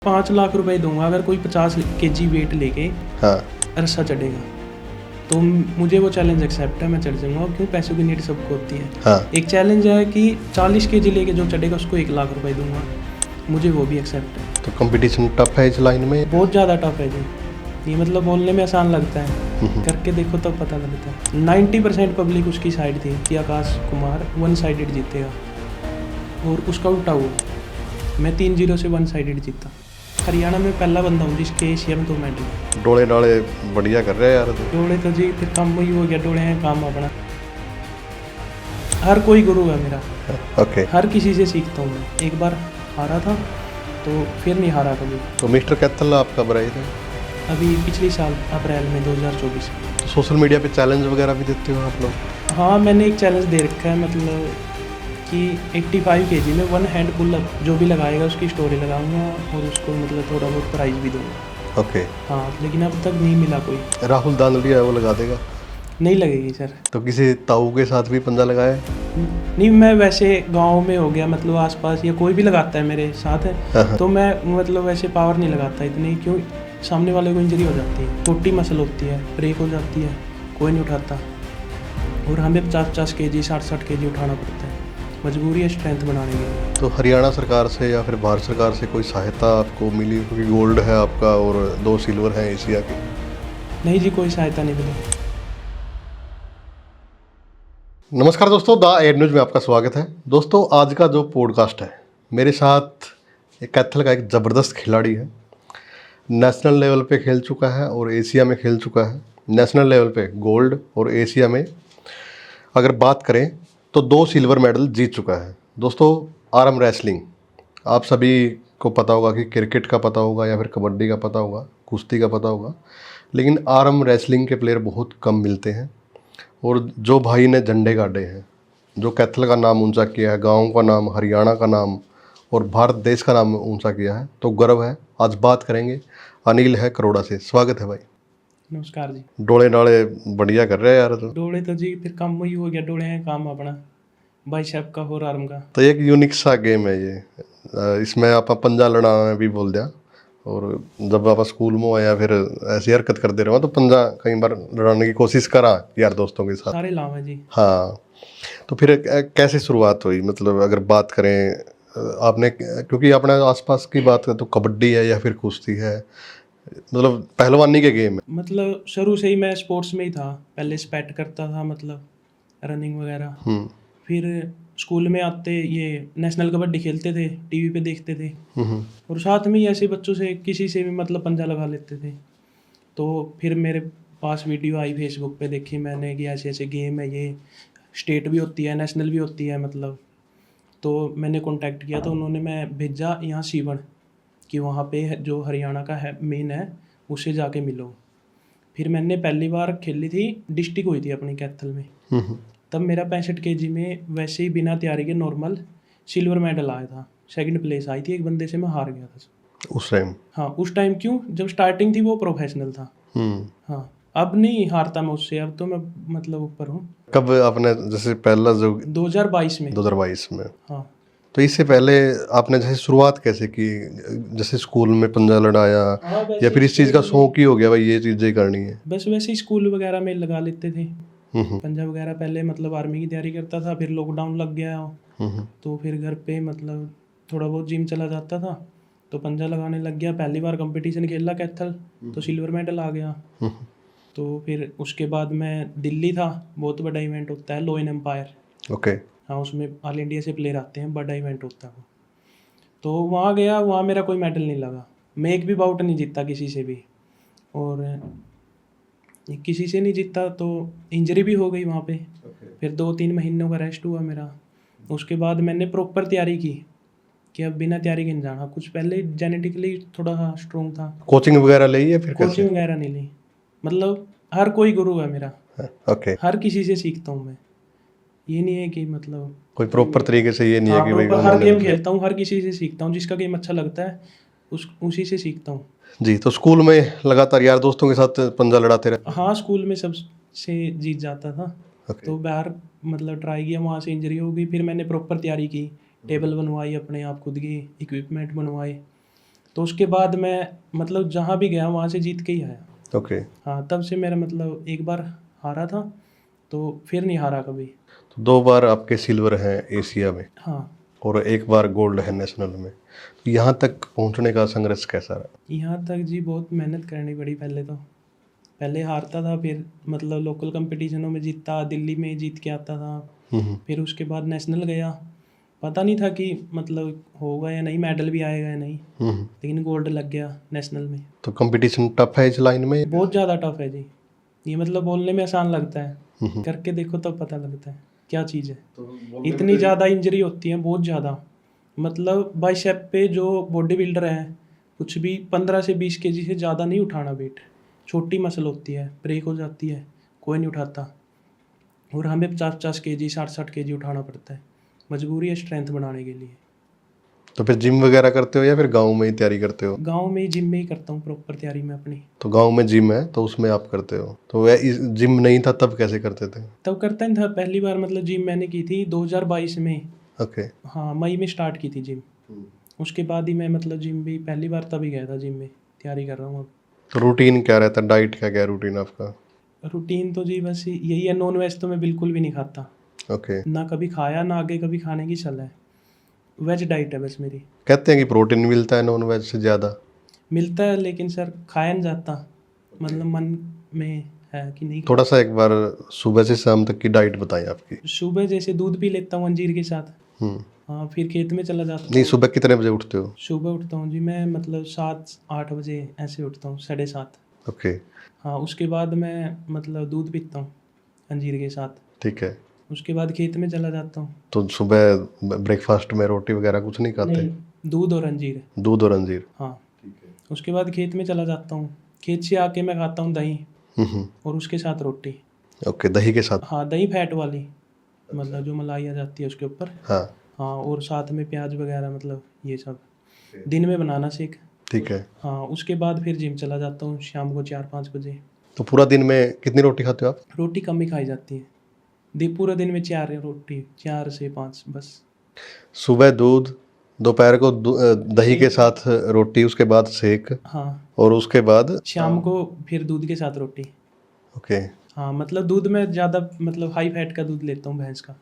5 लाख रुपए दूंगा अगर कोई 50 kg वेट लेके हाँ रस्सा चढ़ेगा तो मुझे वो चैलेंज एक्सेप्ट है, मैं चढ़ जाऊंगा। क्यों, पैसों की नीड सबको होती है। हाँ। एक चैलेंज है कि 40 kg लेके जो चढ़ेगा उसको 1 लाख रुपए दूंगा, मुझे वो भी एक्सेप्ट है। तो कंपटीशन टफ है इस लाइन में? बहुत ज़्यादा टफ है जी। ये मतलब बोलने में आसान लगता है, करके देखो तब पता लगता है। 90% पब्लिक उसकी साइड थी कि आकाश कुमार 1 साइडेड जीतेगा, और उसका उल्टा हुआ। मैं 3-0 से 1 साइडेड जीता। हरियाणा में पहला बंदा हूँ जिसके एशिया में 2 मेडल। डोले डाले बढ़िया कर रहे हैं यार। डोले तो जी फिर काम वही हो गया, डोले हैं काम अपना। हर कोई गुरु है मेरा, ओके। हर किसी से सीखता हूँ मैं। एक बार हारा था तो फिर नहीं हारा कभी। तो मिस्टर कैथल आपका बराई थे अभी पिछले साल अप्रैल में 2024 में। तो सोशल मीडिया पे चैलेंज वगैरह भी देते हो आप लोग? हाँ, मैंने एक चैलेंज दे रखा है, मतलब कि 85 kg में 1 हैंड पुल अप जो भी लगाएगा उसकी स्टोरी लगाऊंगा और उसको मतलब थोड़ा बहुत प्राइज भी दूंगा। ओके। हाँ, लेकिन अब तक नहीं मिला कोई। राहुल दानलिया है वो लगा देगा? नहीं लगेगी सर। तो किसी ताऊ के साथ भी पंजा लगाए? नहीं, मैं वैसे गांव में हो गया, मतलब आसपास या कोई भी लगाता है मेरे साथ है तो मैं मतलब वैसे पावर नहीं लगाता इतनी। क्यों, सामने वाले को इंजरी हो जाती है, छोटी मसल होती है, ब्रेक हो जाती है, कोई नहीं उठाता। और हमें 50-50 kg 60-60 kg उठाना पड़ता है, मजबूरी है स्ट्रेंथ बनाने के लिए। तो हरियाणा सरकार से या फिर भारत सरकार से कोई सहायता आपको मिली? क्योंकि गोल्ड है आपका और 2 सिल्वर हैं एशिया की। नहीं जी, कोई सहायता नहीं मिली। नमस्कार दोस्तों, द एड न्यूज़ में आपका स्वागत है। दोस्तों, आज का जो पॉडकास्ट है, मेरे साथ एक कैथल का एक ज़बरदस्त खिलाड़ी है। नेशनल लेवल पे खेल चुका है और एशिया में खेल चुका है। नेशनल लेवल पे गोल्ड और एशिया में अगर बात करें तो 2 सिल्वर मेडल जीत चुका है। दोस्तों, आर्म रेसलिंग आप सभी को पता होगा कि क्रिकेट का पता होगा या फिर कबड्डी का पता होगा, कुश्ती का पता होगा, लेकिन आर्म रेसलिंग के प्लेयर बहुत कम मिलते हैं। और जो भाई ने झंडे गाड़े हैं, जो कैथल का नाम ऊंचा किया है, गाँव का नाम, हरियाणा का नाम और भारत देश का नाम ऊंचा किया है, तो गर्व है। आज बात करेंगे, अनिल है करोड़ा से। स्वागत है भाई। नमस्कार जी। डोले डाले बढ़िया कर रहे हैं यार। तो डोले तो जी फिर काम वही हो गया, डोले हैं काम अपना, बाइसेप का और आर्म का। तो एक यूनिक सा गेम है ये। इसमें आप पंजा लड़ाना भी बोल दिया, और जब आप स्कूल में हो या फिर ऐसी हरकत कर दे रहे हो तो पंजा कई बार लड़ाने की कोशिश करा यार दोस्तों के साथ। सारे लाभ है जी। हाँ, तो फिर कैसे शुरुआत हुई? मतलब अगर बात करें आपने, क्योंकि अपने आसपास की बात करें तो कबड्डी है या फिर कुश्ती है, मतलब पहलवानी के गेम है। मतलब शुरू से ही मैं स्पोर्ट्स में ही था। पहले स्पेट करता था, मतलब रनिंग वगैरह। फिर स्कूल में आते ये नेशनल कबड्डी खेलते थे, टीवी पे देखते थे, और साथ में ही ऐसे बच्चों से किसी से भी मतलब पंजा लगा लेते थे। तो फिर मेरे पास वीडियो आई, फेसबुक पे देखी मैंने कि ऐसे ऐसे गेम है, ये स्टेट भी होती है, नेशनल भी होती है मतलब। तो मैंने कांटेक्ट किया, तो उन्होंने मैं भेजा यहाँ सीवन कि वहाँ पे जो हरियाणा का है मेन है, उससे जाके मिलो। फिर मैंने पहली बार खेली थी, डिस्ट्रिक्ट हुई थी अपनी कैथल में। तब मेरा 65 kg में वैसे ही बिना तैयारी के नॉर्मल सिल्वर मेडल आया था। सेकंड प्लेस आई थी, एक बंदे से मैं हार गया था उस टाइम। हाँ, उस टाइम। क्यों, जब स्टार्टिंग थी वो प्रोफेशनल था। हाँ, अब नहीं हारता मैं उससे, अब तो मैं मतलब ऊपर हूँ। कब आपने जैसे पहला जो 2022 में। 2022 में? हाँ। तो इससे पहले आपने जैसे शुरुआत कैसे की? जैसे स्कूल में पंजा लड़ाया हाँ, या फिर इस चीज़ का शौक ही हो गया भाई ये चीज़ें करनी है? बस वैसे ही स्कूल वगैरह में लगा लेते थे पंजा वगैरह। पहले मतलब आर्मी की तैयारी करता था, फिर लॉकडाउन लग गया तो फिर घर पे मतलब थोड़ा बहुत जिम चला जाता था, तो पंजा लगाने लग गया। पहली बार कंपटीशन खेला कैथल, तो सिल्वर मेडल आ गया। तो फिर उसके बाद मैं दिल्ली था, बहुत बड़ा इवेंट होता है, लोइन एम्पायर। ओके। हाँ, उसमें ऑल इंडिया से प्लेयर आते हैं, बड़ा इवेंट होता है वो। तो वहाँ गया, वहाँ मेरा कोई मेडल नहीं लगा, मैं एक भी बाउट नहीं जीता किसी से भी, और किसी से नहीं जीता तो इंजरी भी हो गई वहाँ पे। फिर 2-3 महीनों का रेस्ट हुआ मेरा। उसके बाद मैंने प्रॉपर तैयारी की कि अब बिना तैयारी के नहीं जाना। कुछ पहले जेनेटिकली थोड़ा स्ट्रॉन्ग था। कोचिंग वगैरह ली है फिर? कोचिंग वगैरह नहीं ली, मतलब हर कोई गुरु है मेरा। ओके। हर किसी से सीखता हूँ मैं, ये नहीं है कि मतलब कोई प्रॉपर तरीके से ये नहीं है कि भाई हर गेम खेलता हूँ, हर किसी से सीखता हूँ, जिसका गेम अच्छा लगता है उसी से सीखता हूँ जी। तो स्कूल में लगातार यार दोस्तों के साथ पंजा लड़ाते रहे? हाँ, स्कूल में सबसे जीत जाता था। तो बाहर मतलब ट्राई किया, वहाँ से इंजरी हो गई। फिर मैंने प्रॉपर तैयारी की, टेबल बनवाई अपने आप, खुद की इक्विपमेंट बनवाए, तो उसके बाद मैं मतलब जहाँ भी गया वहाँ से जीत के ही आया। ओके। हाँ, तब से मेरा मतलब एक बार हारा था तो फिर नहीं हारा कभी। तो 2 बार आपके सिल्वर हैं एशिया में हाँ, और 1 बार गोल्ड है नेशनल में। तो यहाँ तक पहुँचने का संघर्ष कैसा रहा? यहाँ तक जी बहुत मेहनत करनी पड़ी पहले तो। पहले हारता था, फिर मतलब लोकल कंपटीशनों में जीतता, दिल्ली में जीत के आता था। फिर उसके बाद नेशनल गया। पता नहीं था कि मतलब होगा या नहीं, मेडल भी आएगा या नहीं, लेकिन गोल्ड लग गया नेशनल में। तो कंपटीशन टफ है इस लाइन में? बहुत ज़्यादा टफ है जी। ये मतलब बोलने में आसान लगता है, करके देखो तब पता लगता है क्या चीज़ है। इतनी ज़्यादा इंजरी होती है, बहुत ज़्यादा। मतलब बाइसेप पे जो बॉडी बिल्डर हैं, कुछ भी 15 से 20 केजी से ज़्यादा नहीं उठाना वेट। छोटी मसल होती है, ब्रेक हो जाती है, कोई नहीं उठाता। और हमें 50-50 केजी 60-60 केजी उठाना पड़ता है, मजबूरी है स्ट्रेंथ बनाने के लिए। तो फिर जिम वगैरह करते हो या फिर गाँव में ही तैयारी करते हो? गांव में ही जिम में ही करता हूँ प्रॉपर तैयारी में अपनी। तो गाँव में जिम है तो उसमें आप करते हो। तो वह जिम नहीं था तब कैसे करते थे? तब करता ही था। पहली बार मतलब जिम मैंने की थी 2022 में। ओके। हाँ, मई में स्टार्ट की थी जिम। उसके बाद ही मैं मतलब जिम भी पहली बार तभी गया था जिम में, तैयारी कर रहा हूँ अब। तो रूटीन क्या रहता है, डाइट का क्या रूटीन आपका? रूटीन तो जी बस यही है, नॉन वेज तो मैं बिल्कुल भी नहीं खाता, ओके। ना कभी खाया, ना आगे कभी खाने की सलाह है। वेज डाइट है बस मेरी। कहते हैं कि प्रोटीन मिलता है नॉन वेज से ज़्यादा। मिलता है लेकिन सर खाया नहीं जाता, मतलब मन में है कि नहीं। थोड़ा सा एक बार सुबह से शाम तक की डाइट बताएं आपकी। सुबह जैसे दूध पी लेता हूँ अंजीर के साथ। हाँ, फिर खेत में चला जाता नहीं, हूँ। सुबह कितने बजे उठते हो? सुबह उठता हूँ जी मैं मतलब 7-8 बजे ऐसे उठता हूँ, 7:30। ओके। हाँ, उसके बाद मैं मतलब दूध पीता हूँ अंजीर के साथ। ठीक है। उसके बाद खेत में चला जाता हूँ। तो सुबह ब्रेकफास्ट में रोटी वगैरह कुछ नहीं खाते? नहीं, दूध और अंजीर। दूध और अंजीर। हाँ, उसके बाद खेत में चला जाता हूँ। खेत से आके मैं खाता हूँ दही और उसके साथ रोटी। ओके, दही के साथ? हाँ, दही फैट वाली, मतलब जो मलाई आ जाती है उसके ऊपर। हाँ। हाँ, और साथ में प्याज वगैरह, मतलब ये सब दिन में बनाना सीख। ठीक है। हाँ, उसके बाद फिर जिम चला जाता हूँ शाम को 4-5 बजे। तो पूरा दिन में कितनी रोटी खाते हो आप? रोटी कम ही खाई जाती है, पूरा दिन में 4 रोटी, 4 से 5 बस। सुबह दूध, दोपहर को दही के साथ रोटी, उसके बाद सेक, हाँ, और उसके बाद शाम को फिर दूध के साथ रोटी। ओके। हाँ, मतलब दूध में ज़्यादा मतलब हाई फैट का दूध लेता हूँ, भैंस का।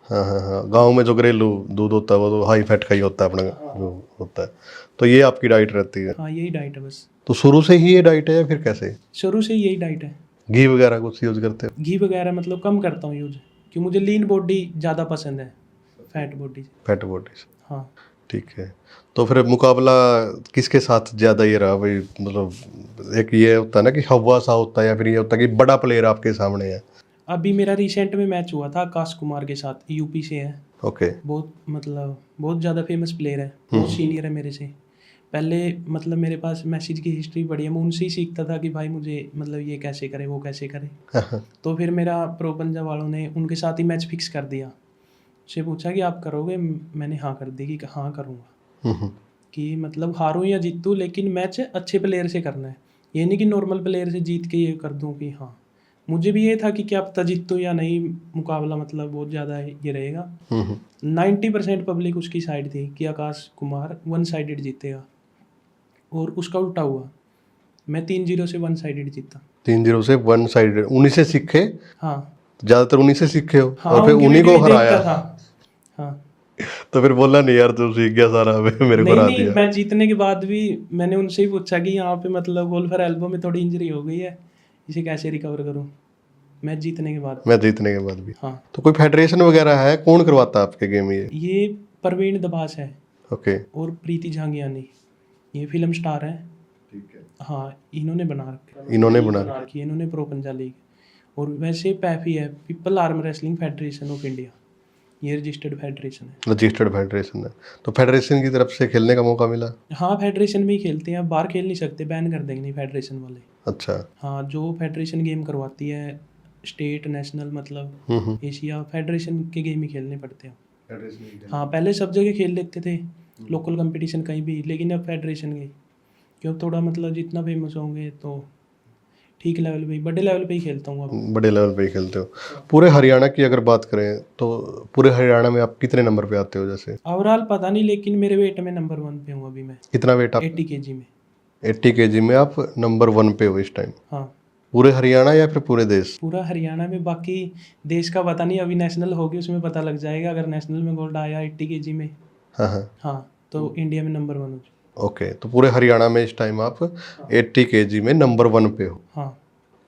हाँ हाँ हाँ, गांव में जो घरेलू दूध होता है वो तो हाई फैट का ही होता है अपना, जो होता है। तो ये आपकी डाइट रहती है? हाँ, यही डाइट है बस। तो शुरू से ही ये डाइट है या फिर कैसे? शुरू से यही डाइट है। घी वगैरह कुछ यूज करते हो? घी वगैरह मतलब कम करता हूँ यूज, क्योंकि मुझे लीन बॉडी ज़्यादा पसंद है फैट बॉडी से। फैट बॉडी से। हाँ, ठीक है। तो फिर मुकाबला किसके साथ ज़्यादा ये रहा भाई, मतलब एक ये होता है ना कि हवा सा होता है, या फिर ये होता है कि बड़ा प्लेयर आपके सामने है? अभी मेरा रिसेंट में मैच हुआ था आकाश कुमार के साथ, यूपी से है। ओके। बहुत मतलब बहुत ज़्यादा फेमस प्लेयर है, बहुत सीनियर है मेरे से। पहले मतलब मेरे पास मैसेज की हिस्ट्री पड़ी है, मैं उनसे ही सीखता था कि भाई मुझे मतलब ये कैसे करे, वो कैसे करे। तो फिर मेरा प्रो पंजाब वालों ने उनके साथ ही मैच फिक्स कर दिया। उससे पूछा कि आप करोगे, मैंने हाँ कर दी कि हाँ करूँगा। कि मतलब हारूँ या जीतूँ, लेकिन मैच अच्छे प्लेयर से करना है, ये नहीं कि नॉर्मल प्लेयर से जीत के ये कर दूँ कि हाँ। मुझे भी ये था कि क्या पता जीतूँ या नहीं, मुकाबला मतलब बहुत ज़्यादा ये रहेगा। 90% पब्लिक उसकी साइड थी कि आकाश कुमार 1 साइडेड जीतेगा, और उसका उल्टा हुआ। मैं 3-0 से 1 साइडेड जीता। 3-0 से 1 साइडेड? उन्हीं से सीखे? हाँ ज़्यादातर उन्हीं से सीखे हो? हाँ, और फिर उनकी उन्हीं को वीडियो हराया? देखता था। हाँ, तो फिर बोला नहीं यार तू सीख गया सारा, मेरे को नहीं हरा नहीं, दिया? मैं जीतने के बाद भी मैंने उनसे ही पूछा कि यहाँ पे मतलब गोल्फर एल्बो में थोड़ी इंजरी हो गई है, इसे कैसे रिकवर करूँ, मैच जीतने के बाद। मैं जीतने के बाद भी? हाँ, तो कोई फेडरेशन वगैरह है, कौन करवाता है आपके गेम ये प्रवीण दबास है ओके। और प्रीति झांगियानी, ये फिल्म स्टार है। ठीक है। हाँ, इन्होंने बना रखी इन्होंने बना रखी है, इन्होंने प्रो पंजाब लीग। और वैसे पैफी है, people arm wrestling federation of India, ये रजिस्टर्ड फेडरेशन है। रजिस्टर्ड फेडरेशन है? तो फेडरेशन की तरफ से खेलने का मौका मिला? हाँ, फेडरेशन में ही खेलते हैं, अब बाहर खेल नहीं सकते, बैन कर देंगे नहीं फेडरेशन वाले। अच्छा। हाँ, जो फेडरेशन गेम करवाती है, स्टेट नेशनल मतलब एशिया, फेडरेशन के गेम ही खेलने पड़ते हैं। हाँ, पहले सब जगह खेल लेते थे लोकल कंपटीशन कहीं भी, लेकिन अब फेडरेशन गई, क्यों थोड़ा मतलब जितना फेमस होंगे तो ठीक लेवल पे ही, बड़े लेवल पे ही खेलता हूँ अब। बड़े लेवल पे ही खेलते हो। पूरे हरियाणा की अगर बात करें तो पूरे हरियाणा में आप कितने नंबर पे आते हो? जैसे ओवरऑल पता नहीं, लेकिन मेरे वेट में नंबर 1 पे हूँ अभी मैं, कितना वेट आप? 80 केजी में। 80 केजी में आप नंबर 1 पे हो इस टाइम, हाँ, पूरे हरियाणा या फिर पूरे देश? पूरा हरियाणा में। बाकी देश का पता नहीं, अभी नेशनल होगी उसमें पता लग जाएगा। अगर नेशनल में गोल्ड आया 80 केजी में, हाँ हाँ। हाँ, तो इंडिया में नंबर 1 हो। ओके, तो पूरे हरियाणा में इस टाइम आप 80 केजी में नंबर 1 पे हो। हाँ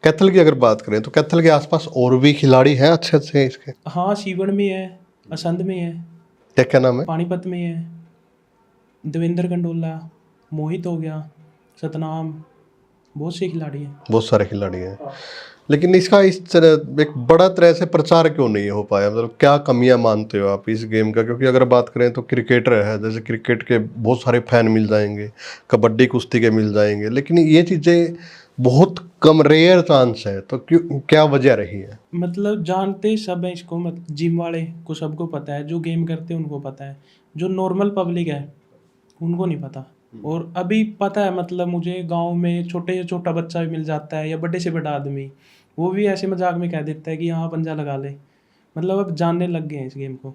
कैथल की अगर बात करें तो कैथल के आसपास और भी खिलाड़ी हैं अच्छे अच्छे इसके? हाँ, सीवन में है, असंध में है, क्या क्या नाम है? पानीपत में है, देवेंद्र कंडोला, मोहित हो गया, सतनाम, बहुत से खिलाड़ी हैं। बहुत सारे खिलाड़ी हैं, लेकिन इसका इस तरह एक बड़ा तरह से प्रचार क्यों नहीं हो पाया? मतलब क्या कमियां मानते हो आप इस गेम का? क्योंकि अगर बात करें तो क्रिकेटर है, जैसे क्रिकेट के बहुत सारे फैन मिल जाएंगे, कबड्डी कुश्ती के मिल जाएंगे, लेकिन ये चीज़ें बहुत कम, रेयर चांस है, तो क्यों, क्या वजह रही है? मतलब जानते सब हैं इसको, जिम वाले को सबको पता है, जो गेम करते हैं उनको पता है, जो नॉर्मल पब्लिक है उनको नहीं पता। और अभी पता है, मतलब मुझे गांव में छोटे से छोटा बच्चा भी मिल जाता है या बड़े से बड़ा आदमी, वो भी ऐसे मजाक में कह देता है कि हाँ पंजा लगा ले। मतलब अब जानने लग गए हैं इस गेम को।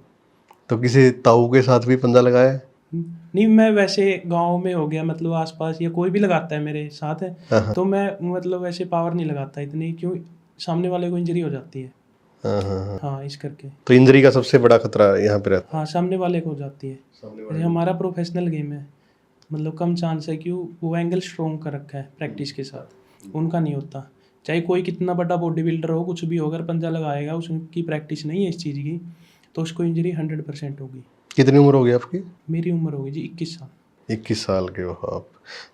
तो किसी ताऊ के साथ भी पंजा लगाया है? नहीं, मैं वैसे गांव में हो गया, मतलब आसपास या कोई भी लगाता है मेरे साथ है, तो मैं मतलब वैसे पावर नहीं लगाता इतनी, क्यों सामने वाले को इंजरी हो जाती है। हाँ हाँ हाँ। हाँ, इस करके। तो इंजरी का सबसे बड़ा खतरा यहाँ पे रहता हाँ, सामने वाले को हो जाती है। जैसे हमारा प्रोफेशनल गेम है, मतलब कम चांस है, क्यों वो एंगल स्ट्रोंग कर रखा है प्रैक्टिस के साथ, उनका नहीं होता। चाहे कोई कितना बड़ा बॉडी बिल्डर हो, कुछ भी हो, अगर पंजा लगाएगा, उसकी प्रैक्टिस नहीं है इस चीज़ की, तो उसको इंजरी 100% होगी। है। कितनी उम्र होगी आपकी? मेरी उम्र होगी जी 21 साल। 21 साल के हो आप।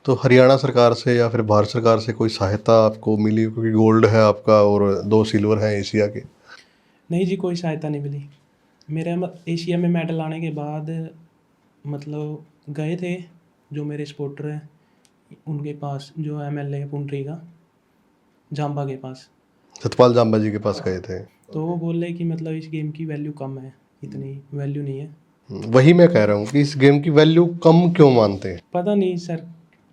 तो हरियाणा सरकार से या फिर भारत सरकार से कोई सहायता आपको मिली? क्योंकि गोल्ड है आपका और 2 सिल्वर हैं एशिया के। नहीं जी, कोई सहायता नहीं मिली। मेरे एशिया में मेडल आने के बाद मतलब गए थे जो मेरे सपोर्टर हैं उनके पास, जो MLA है पुंडरी का, जाम्बा के पास, सतपाल जाम्बा जी के पास गए थे। तो वो बोले कि मतलब इस गेम की वैल्यू कम है, इतनी वैल्यू नहीं है। वही मैं कह रहा हूँ कि इस गेम की वैल्यू कम क्यों मानते हैं? पता नहीं सर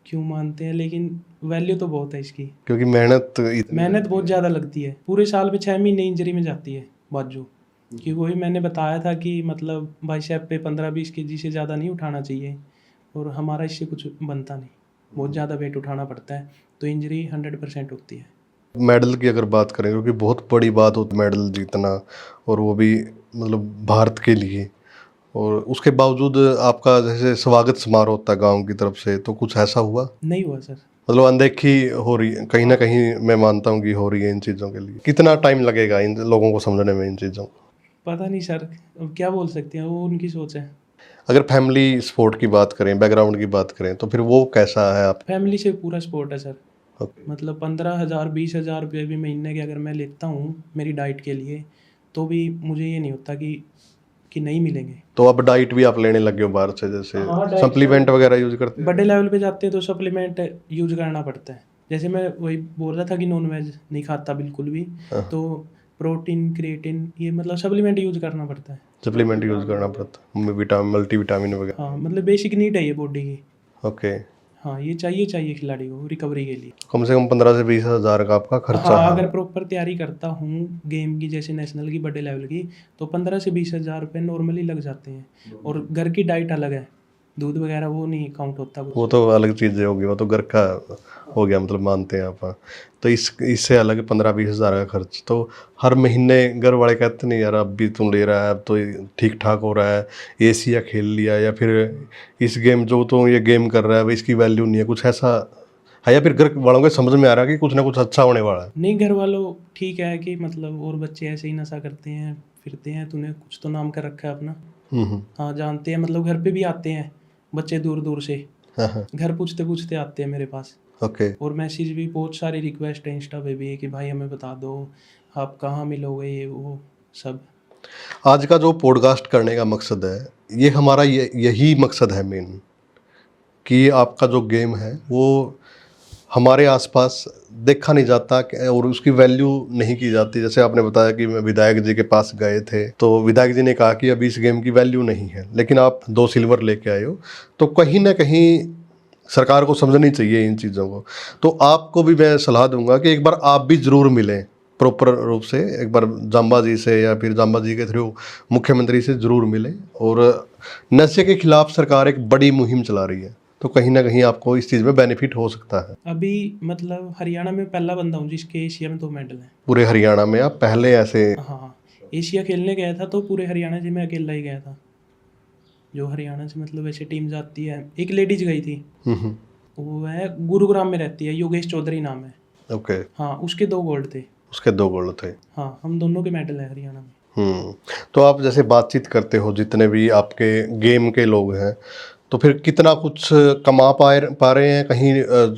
क्यों मानते हैं, लेकिन वैल्यू तो बहुत है इसकी। क्योंकि मेहनत मेहनत बहुत ज़्यादा लगती है, पूरे साल में 6 महीने इंजरी में जाती है बाजू कि। वही मैंने बताया था कि मतलब बाइसेप पे 15-20 केजी से ज़्यादा नहीं उठाना चाहिए, और हमारा इससे कुछ बनता नहीं, बहुत ज़्यादा वेट उठाना पड़ता है, तो इंजरी 100% होती है। मेडल की अगर बात करें, क्योंकि बहुत बड़ी बात होती है मेडल जीतना, और वो भी मतलब भारत के लिए, और उसके बावजूद आपका जैसे स्वागत समारोह होता है गांव की तरफ से, तो कुछ ऐसा हुआ? नहीं हुआ सर। मतलब अनदेखी हो रही है कहीं ना कहीं, मैं मानता हूँ कि हो रही है इन चीज़ों के लिए। कितना टाइम लगेगा इन लोगों को समझने में इन चीज़ों को? पता नहीं सर, अब क्या बोल सकते हैं, वो उनकी सोच है। अगर फैमिली सपोर्ट की बात करें, बैकग्राउंड की बात करें, तो फिर वो कैसा है आप? फैमिली से पूरा सपोर्ट है सर। ओके। मतलब 15,000 20,000 रुपये भी महीने के अगर मैं लेता हूँ मेरी डाइट के लिए, तो भी मुझे ये नहीं होता कि नहीं मिलेंगे। तो अब डाइट भी आप लेने लगे हो बाहर से, जैसे हाँ, डाइट सप्लीमेंट वगैरह यूज करते हैं? बड़े लेवल पे जाते हैं तो सप्लीमेंट यूज करना पड़ता है। जैसे मैं वही बोल रहा था कि नॉन वेज नहीं खाता बिल्कुल भी, तो प्रोटीन, क्रिएटिन, ये मतलब सप्लीमेंट यूज करना पड़ता है। सप्लीमेंट यूज करना पड़ता है, विटामिन, मल्टीविटामिन वगैरह। हाँ, मतलब बेसिक नीड है ये बॉडी की। ओके। हाँ, ये चाहिए खिलाड़ी को रिकवरी के लिए। कम से कम 15 से 20 हज़ार का आपका खर्चा हाँ, है। अगर प्रॉपर तैयारी करता हूँ गेम की, जैसे नेशनल की, बड़े लेवल की, तो 15 से 20,000 रुपये नॉर्मली लग जाते हैं। और घर की डाइट अलग है, दूध वगैरह वो नहीं काउंट होता कुछ। वो तो अलग चीज़ें होगी, वो तो घर का हो गया, मतलब मानते हैं आप। तो इससे अलग 15-20 हज़ार का खर्च, तो हर महीने घर वाले कहते नहीं यार अब भी तुम ले रहा है, अब तो ठीक ठाक हो रहा है, एशिया खेल लिया, या फिर इस गेम जो तो ये गेम कर रहा है इसकी वैल्यू नहीं है, कुछ ऐसा है? या फिर घर वालों को समझ में आ रहा है कि कुछ ना कुछ अच्छा होने वाला है? नहीं, घर वालों ठीक है कि मतलब और बच्चे ऐसे ही नशा करते हैं फिरते हैं, तूने कुछ तो नाम कर रखा है अपना। हाँ, जानते हैं, मतलब घर पे भी आते हैं बच्चे दूर दूर से, हाँ। घर पूछते पूछते आते हैं मेरे पास। ओके। और मैसेज भी बहुत सारी रिक्वेस्ट है इंस्टा पे भी कि भाई हमें बता दो आप कहाँ मिलोगे, ये वो सब। आज का जो पॉडकास्ट करने का मकसद है, ये हमारा यही मकसद है मेन, कि आपका जो गेम है वो हमारे आसपास देखा नहीं जाता और उसकी वैल्यू नहीं की जाती। जैसे आपने बताया कि मैं विधायक जी के पास गए थे, तो विधायक जी ने कहा कि अभी इस गेम की वैल्यू नहीं है, लेकिन आप 2 सिल्वर लेके आए हो, तो कहीं ना कहीं सरकार को समझनी चाहिए इन चीज़ों को। तो आपको भी मैं सलाह दूंगा कि एक बार आप भी ज़रूर मिलें प्रॉपर रूप से, एक बार जांबा जी से या फिर जांबा जी के थ्रू मुख्यमंत्री से ज़रूर मिलें। और नशे के खिलाफ सरकार एक बड़ी मुहिम चला रही है, तो कहीं ना कहीं आपको इस चीज़ में बेनिफिट हो सकता है। अभी मतलब हरियाणा में पहला बंदा हूँ जिसके एशिया में 2 मेडल हैं। पूरे हरियाणा में आप पहले ऐसे? हाँ, एशिया खेलने गया था तो पूरे हरियाणा से मैं अकेला ही गया था। जो हरियाणा से मतलब ऐसे टीम जाती है, एक लेडीज गई थी, हम्म, वो है गुरुग्राम में रहती है, योगेश चौधरी नाम है। ओके। हाँ, उसके 2 गोल्ड थे। उसके 2 गोल्ड थे। हाँ, हम दोनों के मेडल है हरियाणा में। तो आप जैसे बातचीत करते हो जितने भी आपके गेम के लोग हैं, तो फिर कितना कुछ कमा पा रहे हैं? कहीं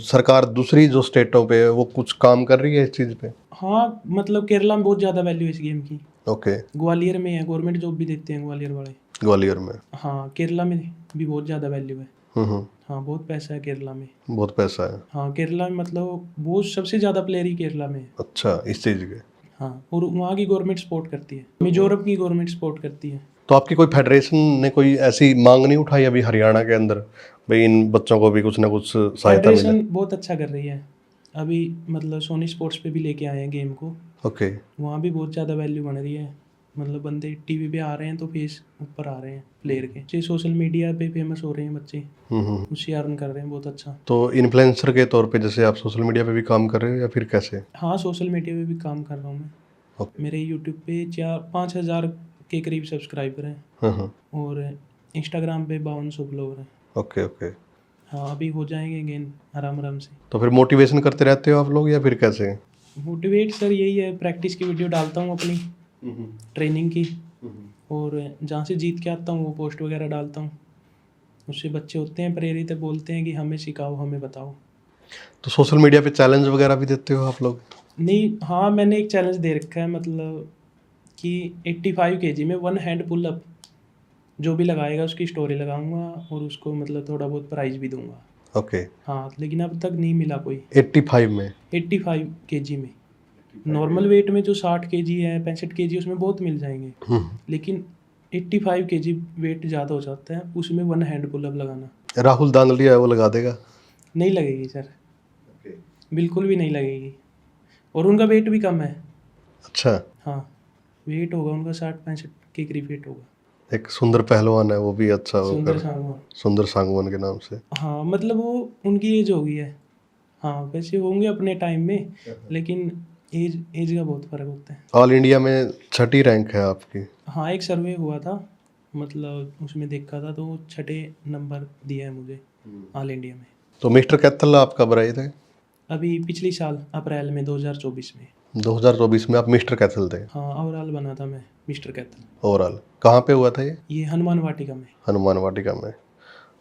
सरकार दूसरी जो स्टेटों पे है वो कुछ काम कर रही है इस चीज़ पे? हाँ, मतलब केरला में बहुत ज़्यादा वैल्यू है इस गेम की। ओके। ग्वालियर में है, गवर्नमेंट जॉब भी देते हैं ग्वालियर वाले। ग्वालियर में? हाँ, केरला में भी बहुत ज़्यादा वैल्यू है। हम्म, हाँ, बहुत पैसा है केरला में। बहुत पैसा है। हाँ, केरला में मतलब बहुत सबसे ज़्यादा प्लेयर ही केरला में है। अच्छा, इस चीज़ के। हाँ, और वहाँ की गवर्नमेंट सपोर्ट करती है, मिजोरम की गवर्नमेंट सपोर्ट करती है। तो आपकी कोई फेडरेशन ने कोई ऐसी मांग नहीं उठाई अभी हरियाणा के अंदर, भाई इन बच्चों को भी कुछ ना कुछ सहायता मिले? फेडरेशन बहुत अच्छा कर रही है। अभी मतलब सोनी स्पोर्ट्स पे भी लेके आए हैं गेम को, ओके। वहाँ भी बहुत ज़्यादा वैल्यू बन रही है। मतलब बंदे टीवी पे आ रहे हैं तो फेस ऊपर आ रहे हैं प्लेयर के, जो सोशल मीडिया पे फेमस हो रहे हैं बच्चे, उससे अर्न कर रहे हैं बहुत अच्छा। तो इन्फ्लुएंसर के तौर पे जैसे आप सोशल मीडिया पे भी काम कर रहे हो या फिर कैसे? हाँ, सोशल मीडिया पे भी काम कर रहा हूँ मैं। ओके। मेरे यूट्यूब पे 5,000 के करीब सब्सक्राइबर हैं, हाँ। और इंस्टाग्राम पे 5200 फॉलोवर हैं। Okay okay. हाँ, अभी हो जाएंगे गेन आराम आराम से। तो फिर मोटिवेशन करते रहते हो आप लोग या फिर कैसे? मोटिवेट सर यही है, प्रैक्टिस की वीडियो डालता हूँ अपनी ट्रेनिंग की, और जहाँ से जीत के आता हूँ वो पोस्ट वगैरह डालता हूँ। उससे बच्चे होते हैं प्रेरित, बोलते हैं कि हमें सिखाओ, हमें बताओ। तो सोशल मीडिया पे चैलेंज वगैरह भी देते हो आप लोग? नहीं, हाँ, मैंने एक चैलेंज दे रखा है, मतलब कि 85 kg में 1 हैंड पुल अप जो भी लगाएगा उसकी स्टोरी लगाऊंगा, और उसको मतलब थोड़ा बहुत प्राइज भी दूंगा। ओके। हाँ, लेकिन अब तक नहीं मिला कोई। 85 में? 85 kg में। नॉर्मल वेट में जो 60 kg है, 65 kg, उसमें बहुत मिल जाएंगे, लेकिन 85 kg वेट ज़्यादा हो जाता है, उसमें 1 हैंड पुल अप लगाना। राहुल दांगलिया है वो लगा देगा? नहीं लगेगी सर, बिल्कुल भी नहीं लगेगी, और उनका वेट भी कम है। अच्छा। हाँ, वेट होगा उनका 60-65 के करीब वेट होगा। एक सुंदर पहलवान है वो भी अच्छा सुंदर होकर, सांगवान। सुंदर सांगवान के नाम से। हाँ, मतलब वो उनकी एज हो गई है। हाँ, वैसे होंगे अपने टाइम में, लेकिन एज का बहुत फर्क होता है। ऑल इंडिया में 6ठी रैंक है आपकी? हाँ, एक सर्वे हुआ था, मतलब उसमें देखा था, तो 6ठे नंबर दिया है मुझे ऑल इंडिया में। तो मिस्टर कैथल आप कब रहे थे? अभी पिछली साल अप्रैल में 2024 में। 2024 में आप मिस्टर कैथल थे? हाँ, ओवरऑल बना था मैं मिस्टर कैथल। ओवरऑल कहाँ पे हुआ था ये? हनुमान वाटिका में। हनुमान वाटिका में।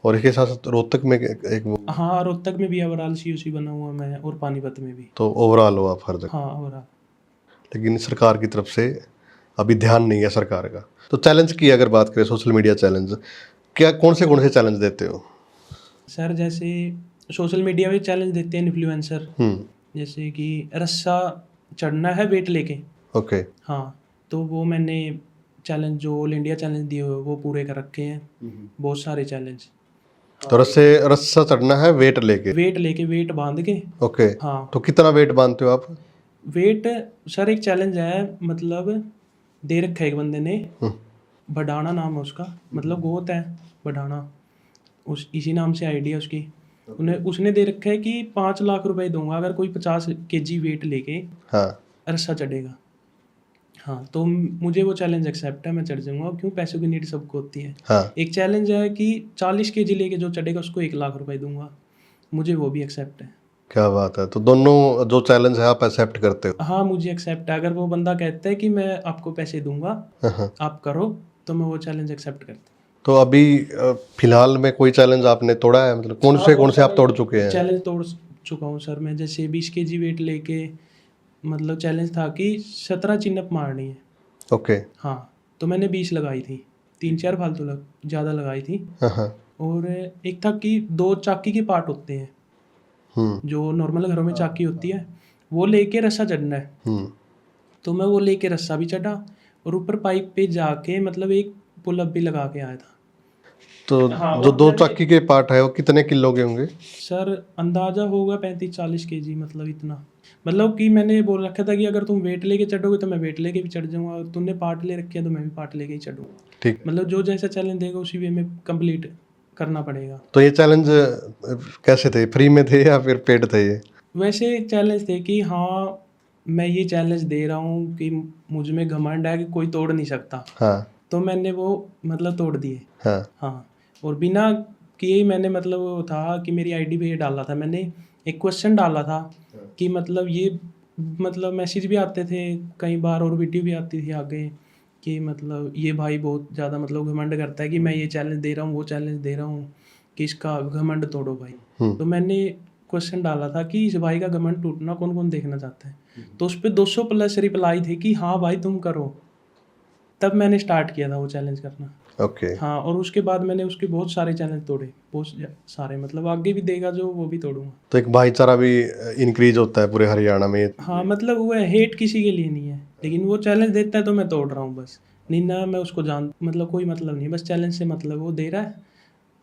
और इसके साथ साथ रोहतक में एक वो? हाँ, रोहतक में भी ओवरऑल COC बना हुआ मैं, और पानीपत में भी। तो ओवरऑल हुआ हर जगह? हाँ, ओवरऑल। लेकिन सरकार की तरफ से अभी ध्यान नहीं है सरकार का। तो चैलेंज की अगर बात करें, सोशल मीडिया चैलेंज, क्या कौन से चैलेंज देते हो? सर जैसे सोशल मीडिया पे चैलेंज देते हैं इन्फ्लुएंसर, जैसे कि रस्सा चढ़ना है वेट लेके। ओके। हाँ, तो वो मैंने चैलेंज जो ऑल इंडिया चैलेंज दिए हुए वो पूरे कर रखे हैं, बहुत सारे चैलेंज। तो रस्सा चढ़ना है वेट लेके? वेट बांध के। ओके। हाँ, तो कितना वेट बांधते हो आप? वेट सर एक चैलेंज है, मतलब दे रखा है एक बंदे ने, बढ़ाना नाम है उसका, मतलब गोत है बढ़ाना, उस इसी नाम से आइडिया उसकी। उसने दे रखा है कि 5 लाख रुपए दूंगा अगर कोई 50 kg वेट लेके हाँ। रस्सा चढ़ेगा। हाँ, तो मुझे वो चैलेंज एक्सेप्ट है, मैं चढ़ जाऊंगा, क्यों, पैसों की नीड सबको होती है। हाँ। एक चैलेंज है कि 40 kg लेके जो चढ़ेगा उसको 1 लाख रुपए दूंगा, मुझे वो भी एक्सेप्ट है। क्या बात है! तो दोनों जो चैलेंज है आप एक्सेप्ट करते हो? हाँ, मुझे एक्सेप्ट है। अगर वो बंदा कहता है कि मैं आपको पैसे दूंगा, आप करो, तो मैं वो चैलेंज एक्सेप्ट करता हूँ। तो अभी फिलहाल में कोई चैलेंज आपने तोड़ा है? मतलब कौन से आप तोड़ चुके हैं? चैलेंज तोड़ चुका हूँ सर मैं, जैसे 20 kg वेट लेके, मतलब चैलेंज था कि 17 चिन-अप मारनी है। ओके। हाँ, तो मैंने 20 लगाई थी, 3-4 फालतू ज़्यादा लगाई थी। और एक था कि 2 चाकी के पार्ट होते हैं, जो नॉर्मल घरों में चाकी होती है, वो लेके रस्सा चढ़ना है। तो मैं वो लेके रस्सा भी चढ़ा, और ऊपर पाइप पे जाके मतलब एक पुल अप भी लगा के आया था। तो हाँ, जो और 2 मैंने- चक्की के पार्ट है वो कितने किलो के होंगे? सर अंदाजा होगा 35-40 kg, मतलब इतना। मतलब कि मैंने बोल रखा था कि अगर तुम वेट लेके चढ़ोगे तो मैं वेट लेके भी चढ़ जाऊंगा, और तुमने पार्ट ले रखे हैं तो मैं भी पार्ट लेके ही चढ़ूंगा। ठीक। मतलब जो जैसा चैलेंज देगा उसी वे में कंप्लीट करना पड़ेगा। तो ये चैलेंज कैसे थे, फ्री में थे या फिर पेड थे ये? वैसे चैलेंज थे कि हाँ मैं ये चैलेंज दे रहा हूँ कि मुझ में घमंड है कि कोई तोड़ नहीं सकता, हाँ तो मैंने वो मतलब तोड़ दिए। हाँ हाँ, और बिना किए ही मैंने मतलब वो था कि मेरी आईडी पे ये डाला था मैंने, एक क्वेश्चन डाला था कि मतलब ये मतलब मैसेज भी आते थे कई बार और वीडियो भी आती थी आगे कि मतलब ये भाई बहुत ज़्यादा मतलब घमंड करता है कि मैं ये चैलेंज दे रहा हूँ वो चैलेंज दे रहा हूँ कि इसका घमंड तोड़ो भाई। तो मैंने क्वेश्चन डाला था कि इस भाई का घमंड टूटना कौन कौन देखना चाहता है, तो उस पर 200+ रिप्लाई थे कि हाँ भाई तुम करो। तब मैंने स्टार्ट किया था वो चैलेंज करना। ओके। हाँ, और उसके बाद मैंने उसके बहुत सारे चैलेंज तोड़े, बहुत सारे, मतलब आगे भी देगा जो वो भी तोड़ूंगा। तो एक भाईचारा भी इंक्रीज होता है पूरे हरियाणा में। हाँ, मतलब वो हेट किसी के लिए नहीं है, लेकिन वो चैलेंज देता है तो मैं तोड़ रहा हूँ बस। नहीं ना मैं उसको जान मतलब कोई मतलब नहीं, बस चैलेंज से मतलब वो दे रहा है,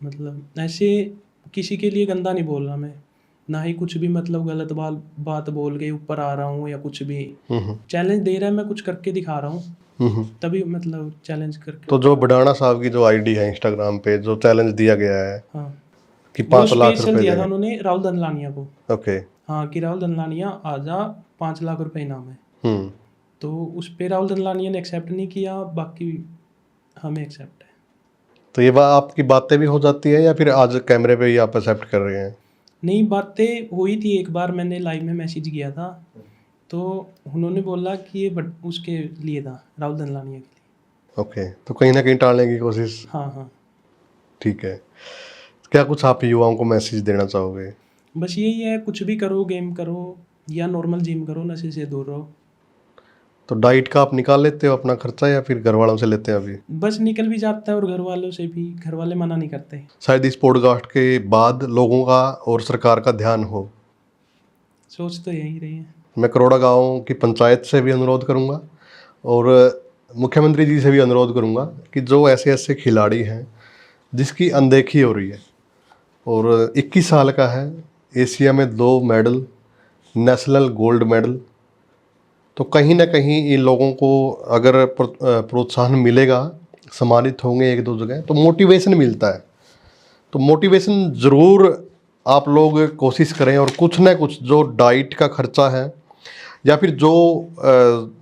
मतलब ऐसे किसी के लिए गंदा नहीं बोल रहा मैं, ना ही कुछ भी मतलब गलत बात बोल के ऊपर आ रहा हूँ या कुछ भी। चैलेंज दे रहा है, मैं कुछ करके दिखा रहा हूँ, तभी मतलब चैलेंज करके। तो जो बडाना साहब की जो आईडी है इंस्टाग्राम पे जो चैलेंज दिया गया है हाँ, कि वो 5 लाख स्पेशल रुपए दिया था देंगे। उन्होंने राहुल दनलानिया को। ओके। हाँ, कि राहुल दनलानिया आजा 5 लाख रुपए इनाम है। हम्म। तो उस पे राहुल दनलानिया ने एक्सेप्ट नहीं किया, बाकी हमें एक्सेप्ट है। तो ये आपकी बातें भी हो जाती है या फिर आज कैमरे पे ही आप एक्सेप्ट कर रहे हैं? नहीं, बातें हुई थी, एक बार मैंने लाइव में मैसेज किया था तो उन्होंने बोला कि ये उसके लिए था, राहुल दनलानिया के लिए। ओके, तो कहीं ना कहीं टालने की कोशिश। हाँ हाँ, ठीक है। क्या कुछ आप युवाओं को मैसेज देना चाहोगे? बस यही है, कुछ भी करो, गेम करो या नॉर्मल जिम करो, नशे से दूर रहो। तो डाइट का आप निकाल लेते हो अपना खर्चा या फिर घर वालों से लेते हैं अभी? बस निकल भी जाता है, और घर वालों से भी, घर वाले मना नहीं करते। शायद इस पॉडकास्ट के बाद लोगों का और सरकार का ध्यान हो। सोच तो यही रही है। मैं करोड़ा गाँव की पंचायत से भी अनुरोध करूंगा और मुख्यमंत्री जी से भी अनुरोध करूंगा कि जो ऐसे ऐसे खिलाड़ी हैं जिसकी अनदेखी हो रही है, और 21 साल का है, एशिया में 2 मेडल, नेशनल गोल्ड मेडल, तो कहीं ना कहीं इन लोगों को अगर प्रोत्साहन मिलेगा, सम्मानित होंगे एक दो जगह, तो मोटिवेशन मिलता है। तो मोटिवेशन ज़रूर आप लोग कोशिश करें, और कुछ ना कुछ जो डाइट का खर्चा है या फिर जो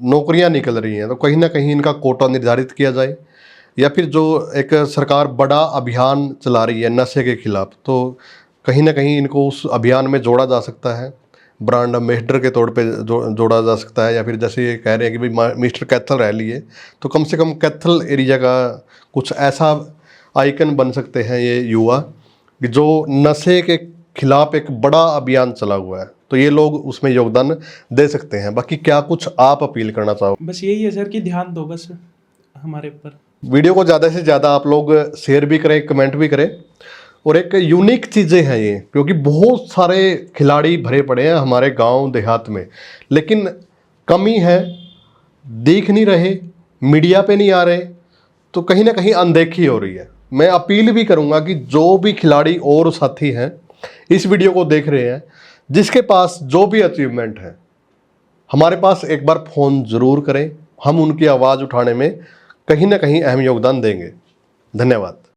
नौकरियां निकल रही हैं, तो कहीं ना कहीं इनका कोटा निर्धारित किया जाए, या फिर जो एक सरकार बड़ा अभियान चला रही है नशे के खिलाफ, तो कहीं ना कहीं इनको उस अभियान में जोड़ा जा सकता है, ब्रांड एम्बेसडर के तौर पे जोड़ा जा सकता है। या फिर जैसे ये कह रहे हैं कि भाई मिस्टर कैथल रैली है, तो कम से कम कैथल एरिया का कुछ ऐसा आइकन बन सकते हैं ये युवा कि जो नशे के खिलाफ एक बड़ा अभियान चला हुआ है, तो ये लोग उसमें योगदान दे सकते हैं। बाकी क्या कुछ आप अपील करना चाहो? बस यही है सर कि ध्यान दो बस हमारे ऊपर। वीडियो को ज़्यादा से ज़्यादा आप लोग शेयर भी करें, कमेंट भी करें, और एक यूनिक चीज़ें हैं ये, क्योंकि बहुत सारे खिलाड़ी भरे पड़े हैं हमारे गांव देहात में, लेकिन कमी है, दिख नहीं रहे, मीडिया पे नहीं आ रहे, तो कहीं ना कहीं अनदेखी हो रही है। मैं अपील भी करूंगा कि जो भी खिलाड़ी और साथी हैं इस वीडियो को देख रहे हैं, जिसके पास जो भी अचीवमेंट है, हमारे पास एक बार फ़ोन ज़रूर करें, हम उनकी आवाज़ उठाने में कहीं ना कहीं अहम योगदान देंगे। धन्यवाद।